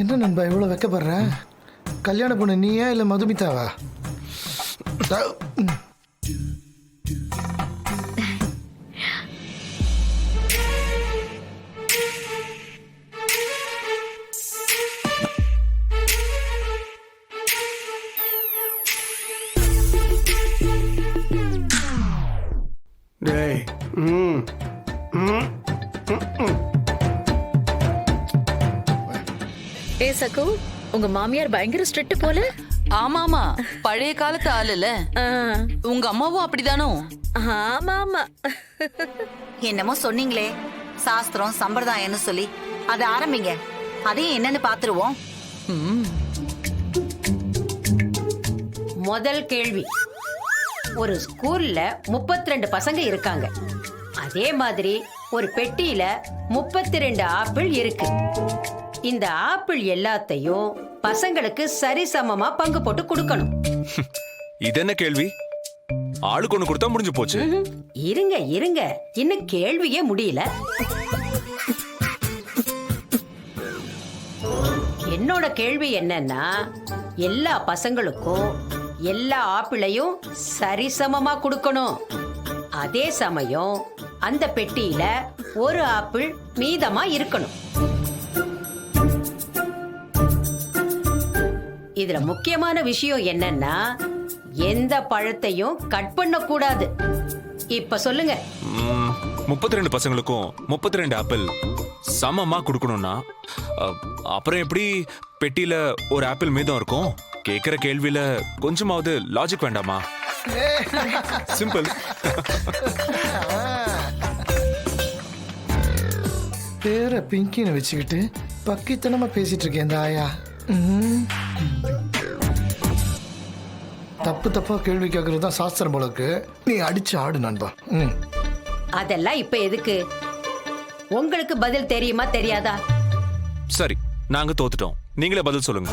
என்ன நண்பா இவ்வளோ வைக்கப்படுற? கல்யாண பொண்ணு நீயா இல்லை மதுமிதாவா? டேய் ஏ சகு, உங்க மாமியார் பயங்கர ஸ்ட்ரிக்ட் போல. ஆமாமா, பழைய காலத்து ஆளுல. ஆ, உங்க அம்மாவும் அப்படிதானோ? ஆமா ஆமா. என்னமோ சொன்னீங்களே சாஸ்திரம் சம்பிரதாயம்னு சொல்லி அதை ஆரம்பிங்க. அதையும் என்னன்னு பாத்துருவோம். ம், முதல் கேள்வி, ஒரு ஸ்கூல்ல 32 பசங்க இருக்காங்க. அதே மாதிரி ஒரு பெட்டியில 32 ஆப்பிள் இருக்கு. இந்த ஆப்பிள் எல்லாத்தையும் பசங்களுக்கு சரிசமமா பங்கு போட்டு கொடுக்கணும். இது என்ன கேள்வி? ஆளுக்கு ஒண்ணு கொடுத்தா முடிஞ்சு போச்சு. இருங்க இருங்க, இன்னும் கேள்வியே முடியல. என்னோட கேள்வி என்னன்னா, எல்லா பசங்களுக்கும் எல்லா ஆப்பிளையும் சரிசமமா கொடுக்கணும். அதே சமயம் அந்த பெட்டியில ஒரு ஆப்பிள் மீதமா இருக்கணும். இதுல முக்கியமான விஷயம் என்னன்னா, எந்த பழத்தையும் கட் பண்ண கூடாது. இப்ப சொல்லுங்க. 32 பசங்களுக்கும் 32 ஆப்பிள் சமமா கொடுக்கணும்னா அப்புறம் எப்படி பெட்டியில ஒரு ஆப்பிள் மீதம் இருக்கும்? கேக்குற கேள்வியில கொஞ்சமாவது லாஜிக் வேண்டாமா? சிம்பிள். பேரை பிங்கின்னு வச்சுக்கிட்டு பக்கித்தனமா பேசிட்டு இருக்கேன் இந்த ஆயா. தப்பு தப்பா கேள்வி கேட்கறது தான் சாஸ்திரம் போலக்கு. நீ அடிச்சு ஆடு நண்பா. அதெல்லாம் இப்ப எதுக்கு? உங்களுக்கு பதில் தெரியுமா தெரியாதா? சரி, நாங்க தோத்துட்டோம். நீங்களே பதில் சொல்லுங்க.